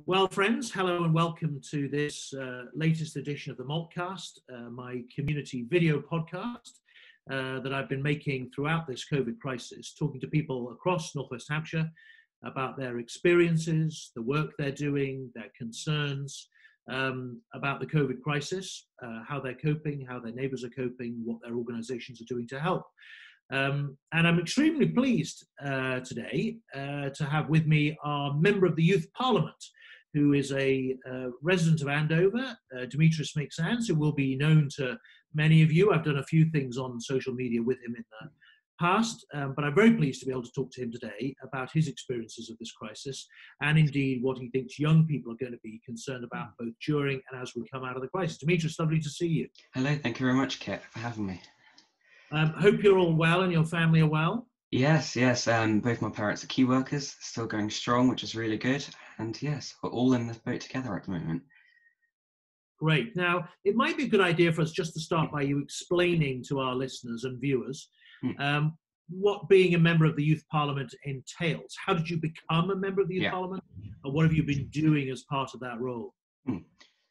Well, friends, hello and welcome to this latest edition of the Maltcast, my community video podcast that I've been making throughout this COVID crisis, talking to people across North West Hampshire about their experiences, the work they're doing, their concerns about the COVID crisis, how they're coping, how their neighbours are coping, what their organisations are doing to help. And I'm extremely pleased today to have with me our Member of the Youth Parliament, who is a resident of Andover, Dmitrijs Meiksans, who will be known to many of you. I've done a few things on social media with him in the past, but I'm very pleased to be able to talk to him today about his experiences of this crisis and indeed what he thinks young people are going to be concerned about both during and as we come out of the crisis. Dmitrijs, lovely to see you. Hello, thank you very much, Kit, for having me. Hope you're all well and your family are well. Yes. Both my parents are key workers, still going strong, which is really good. And yes, we're all in this boat together at the moment. Great. Now, it might be a good idea for us just to start by you explaining to our listeners and viewers what being a member of the Youth Parliament entails. How did you become a member of the Youth Parliament? And what have you been doing as part of that role?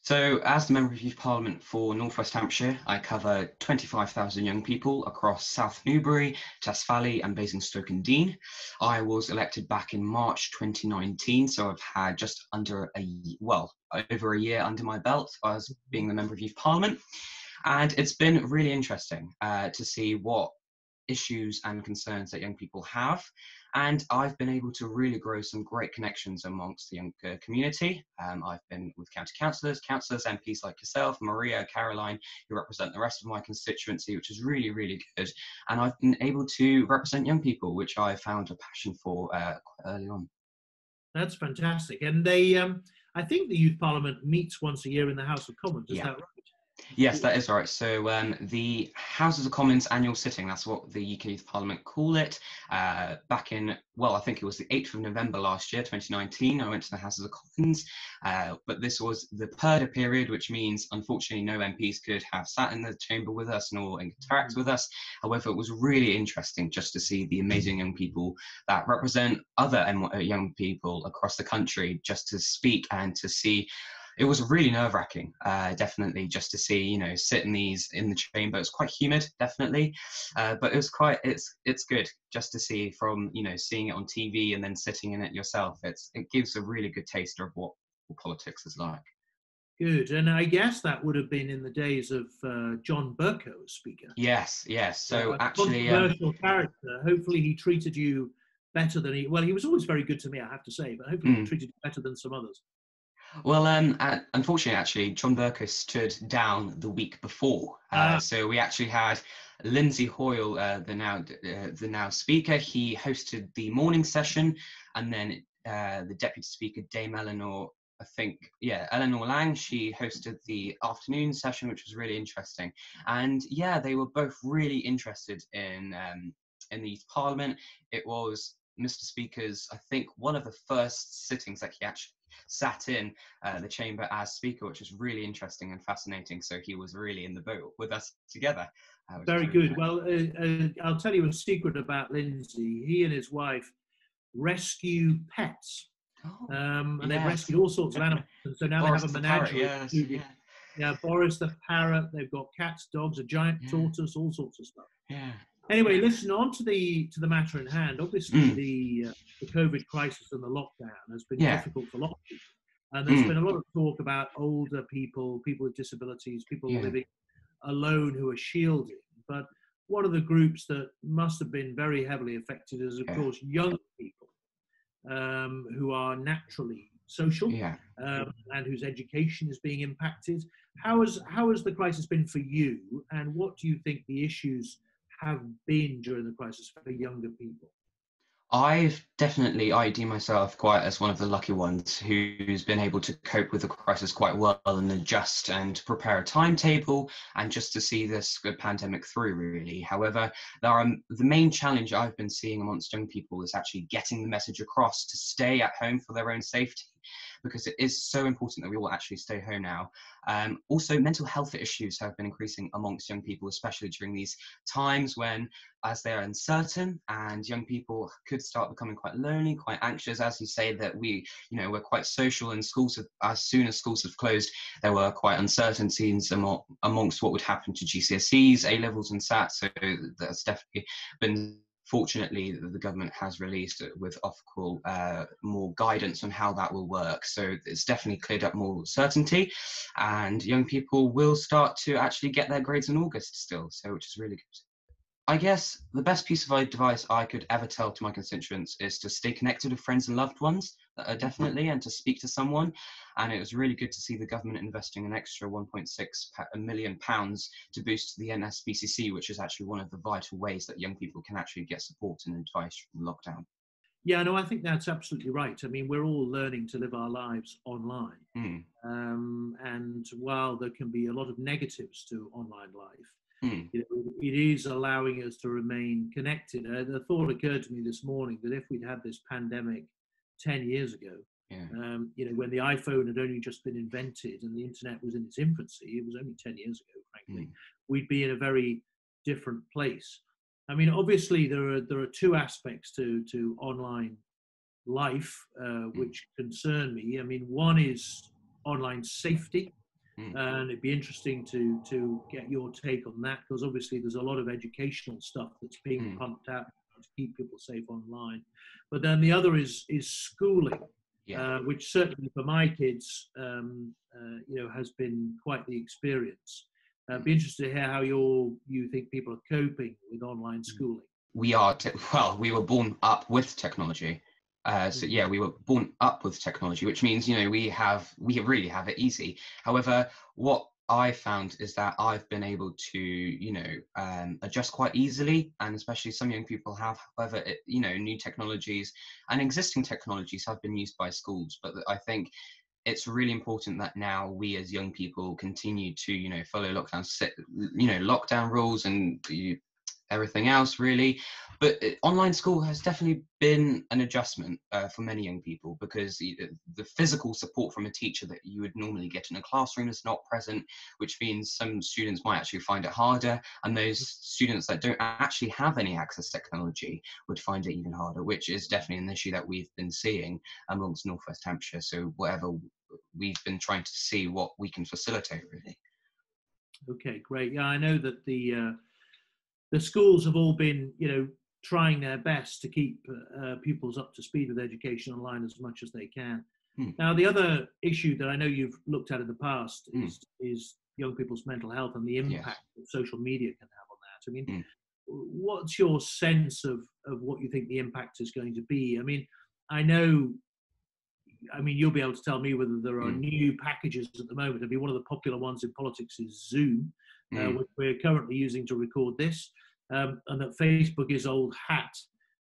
So, as the Member of Youth Parliament for North West Hampshire, I cover 25,000 young people across South Newbury, Tess Valley and Basingstoke-and-Deane. I was elected back in March 2019, so I've had just over a year under my belt as being the Member of Youth Parliament. And it's been really interesting to see what issues and concerns that young people have. And I've been able to really grow some great connections amongst the younger community. I've been with county councillors, MPs like yourself, Maria, Caroline, who represent the rest of my constituency, which is really, really good. And I've been able to represent young people, which I found a passion for quite early on. That's fantastic. And they, I think the Youth Parliament meets once a year in the House of Commons, is that right? Yes, that is right. So the Houses of Commons annual sitting, that's what the UK Youth Parliament call it. Back in, I think it was the 8th of November last year, 2019, I went to the Houses of Commons. But this was the purdah period, which means, unfortunately, no MPs could have sat in the chamber with us nor interact with us. However, it was really interesting just to see the amazing young people that represent other young people across the country, just to speak and to see. It was really nerve-wracking, definitely, just to see, sit in the chamber. It's quite humid, definitely, but it was it's good just to see from, seeing it on TV and then sitting in it yourself. It gives a really good taste of what politics is like. Good, and I guess that would have been in the days of John Bercow as Speaker. Yes. So actually, controversial character. Hopefully, he treated you better than he was always very good to me, I have to say, but hopefully, he treated you better than some others. Well, unfortunately, actually, John Bercow stood down the week before. So we actually had Lindsay Hoyle, the now Speaker. He hosted the morning session, and then the Deputy Speaker, Dame Eleanor Lang, she hosted the afternoon session, which was really interesting. And they were both really interested in the Youth Parliament. It was Mr. Speaker's, I think, one of the first sittings that he actually sat in the chamber as Speaker, which was really interesting and fascinating. So he was really in the boat with us together. Very good. Nice. Well, I'll tell you a secret about Lindsay. He and his wife rescue pets. And they've rescued all sorts of animals. And so now Boris they have a menagerie. Boris the parrot. They've got cats, dogs, a giant tortoise, all sorts of stuff. Yeah. Anyway, listen, on to the matter in hand. Obviously, the COVID crisis and the lockdown has been difficult for a lot of people. And there's been a lot of talk about older people, people with disabilities, people living alone who are shielding. But one of the groups that must have been very heavily affected is, of course, young people who are naturally social and whose education is being impacted. How has the crisis been for you, and what do you think the issues have been during the crisis for younger people? I deem myself quite as one of the lucky ones who's been able to cope with the crisis quite well and adjust and prepare a timetable and just to see this pandemic through, really. However, the main challenge I've been seeing amongst young people is actually getting the message across to stay at home for their own safety because it is so important that we all actually stay home now. Also, mental health issues have been increasing amongst young people, especially during these times when, as they are uncertain, and young people could start becoming quite lonely, quite anxious. As you say, that we're quite social, and schools have, as soon as schools have closed, there were quite uncertainties amongst what would happen to GCSEs, A levels, and SAT. So that's definitely been. Fortunately, the government has released with Ofqual more guidance on how that will work. So it's definitely cleared up more certainty, and young people will start to actually get their grades in August still, so which is really good. I guess the best piece of advice I could ever tell to my constituents is to stay connected with friends and loved ones, definitely, and to speak to someone. And it was really good to see the government investing an extra £1.6 million to boost the NSBCC, which is actually one of the vital ways that young people can actually get support and advice from lockdown. Yeah, no, I think that's absolutely right. I mean, we're all learning to live our lives online. And while there can be a lot of negatives to online life, it is allowing us to remain connected. The thought occurred to me this morning that if we'd had this pandemic 10 years ago, when the iPhone had only just been invented and the internet was in its infancy, it was only 10 years ago, frankly, we'd be in a very different place. I mean, obviously, there are two aspects to online life which concern me. I mean, one is online safety. And it'd be interesting to get your take on that, because obviously there's a lot of educational stuff that's being pumped out to keep people safe online. But then the other is schooling, which certainly for my kids, has been quite the experience. I'd be interested to hear how you think people are coping with online schooling. We were born up with technology. We were born up with technology, which means, we really have it easy. However, what I found is that I've been able to, adjust quite easily, and especially some young people have. However, new technologies and existing technologies have been used by schools, but I think it's really important that now we as young people continue to, follow lockdown rules and everything else, really. But online school has definitely been an adjustment for many young people, because the physical support from a teacher that you would normally get in a classroom is not present, which means some students might actually find it harder, and those students that don't actually have any access to technology would find it even harder, which is definitely an issue that we've been seeing amongst North West Hampshire. So whatever, we've been trying to see what we can facilitate, really. Okay, great. Yeah, I know that the schools have all been, trying their best to keep pupils up to speed with education online as much as they can. Now, the other issue that I know you've looked at in the past is young people's mental health and the impact that social media can have on that. I mean, what's your sense of what you think the impact is going to be? I mean, you'll be able to tell me whether there are new packages at the moment. I mean, one of the popular ones in politics is Zoom, which we're currently using to record this, and that Facebook is old hat.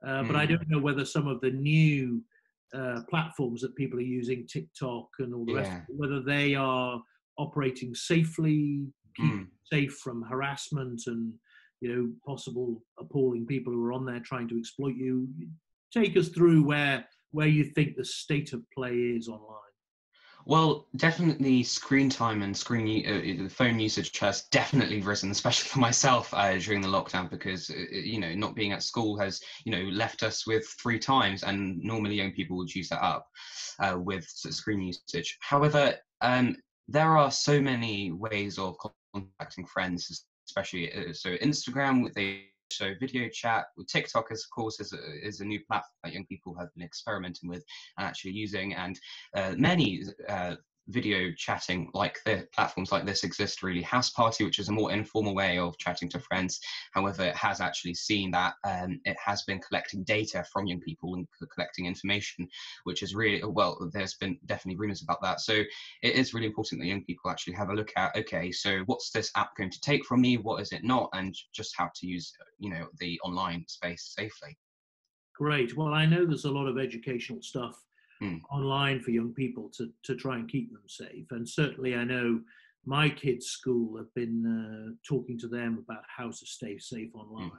But I don't know whether some of the new platforms that people are using, TikTok and all the rest, whether they are operating safely, keep safe from harassment and possible appalling people who are on there trying to exploit you. Take us through where you think the state of play is online. Well, definitely screen time and phone usage has definitely risen, especially for myself during the lockdown, because not being at school has left us with free times, and normally young people would use that up with screen usage. However, there are so many ways of contacting friends, especially so Instagram, so video chat. With TikTok, of course, is a new platform that young people have been experimenting with and actually using, and many video chatting platforms like this exist, really. House Party, which is a more informal way of chatting to friends. However, it has actually seen that it has been collecting data from young people and collecting information, which is really, there's been definitely rumors about that. So it is really important that young people actually have a look at, okay, so what's this app going to take from me? What is it not? And just how to use, the online space safely. Great. Well, I know there's a lot of educational stuff online for young people to try and keep them safe. And certainly I know my kids' school have been talking to them about how to stay safe online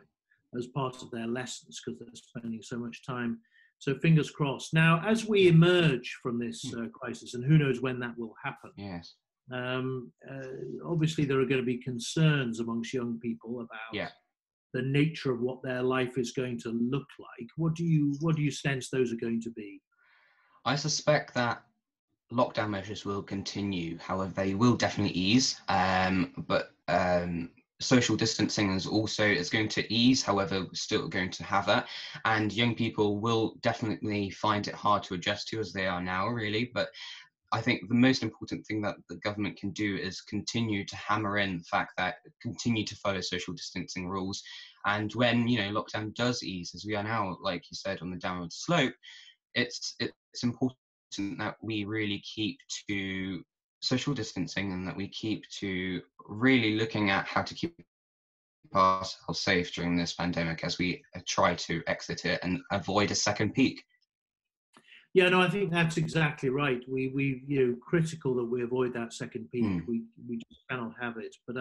as part of their lessons, because they're spending so much time So fingers crossed. Now, as we emerge from this crisis, and who knows when that will happen, yes, obviously there are going to be concerns amongst young people about the nature of what their life is going to look like. What do you sense those are going to be? I suspect that lockdown measures will continue. However, they will definitely ease. But social distancing is going to ease. However, we're still going to have that, and young people will definitely find it hard to adjust to, as they are now, really. But I think the most important thing that the government can do is continue to hammer in the fact that continue to follow social distancing rules. And when, lockdown does ease, as we are now, like you said, on the downward slope, it's important that we really keep to social distancing, and that we keep to really looking at how to keep ourselves safe during this pandemic as we try to exit it and avoid a second peak. Yeah, no, I think that's exactly right. We critical that we avoid that second peak. We just cannot have it. But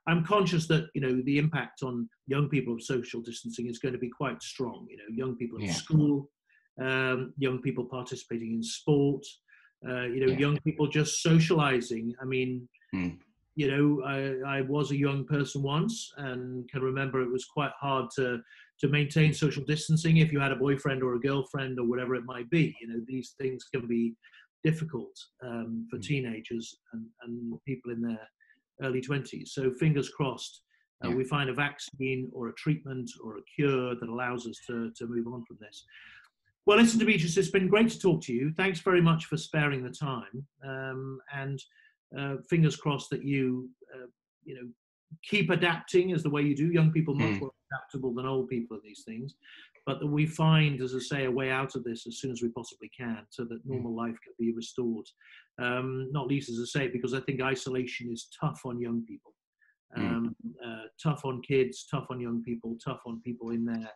I'm conscious that the impact on young people of social distancing is going to be quite strong. Young people at school, young people participating in sport, young people just socializing. I mean, I was a young person once, and can remember it was quite hard to maintain social distancing if you had a boyfriend or a girlfriend or whatever it might be. These things can be difficult for teenagers and people in their early 20s. So fingers crossed, we find a vaccine or a treatment or a cure that allows us to move on from this. Well, listen, Dmitrijs, it's been great to talk to you. Thanks very much for sparing the time. And fingers crossed that you keep adapting as the way you do. Young people much more adaptable than old people in these things, but that we find, as I say, a way out of this as soon as we possibly can, so that normal life can be restored. Not least, as I say, because I think isolation is tough on young people, tough on kids, tough on young people, tough on people in their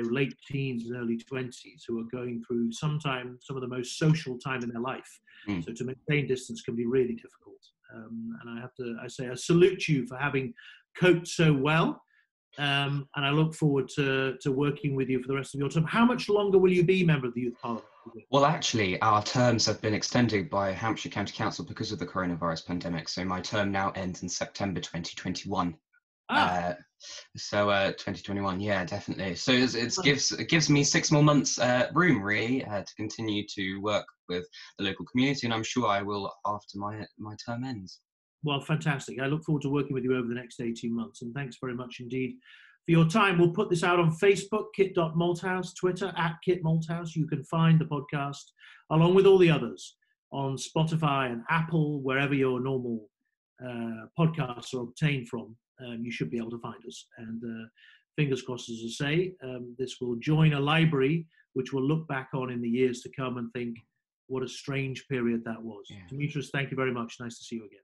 late teens and early 20s who are going through some of the most social time in their life. So to maintain distance can be really difficult. And I salute you for having coped so well. And I look forward to working with you for the rest of your term. How much longer will you be member of the Youth Parliament? Well, actually, our terms have been extended by Hampshire County Council because of the coronavirus pandemic. So my term now ends in September 2021. 2021, yeah, definitely. So it gives me 6 more months room, really, to continue to work with the local community, and I'm sure I will after my term ends. Well, fantastic. I look forward to working with you over the next 18 months, and thanks very much indeed for your time. We'll put this out on Facebook, kit.malthouse, Twitter, @kitmalthouse. You can find the podcast, along with all the others, on Spotify and Apple, wherever your normal podcasts are obtained from. You should be able to find us. And fingers crossed, as I say, this will join a library which will look back on in the years to come and think, what a strange period that was. Dmitrijs, thank you very much. Nice to see you again.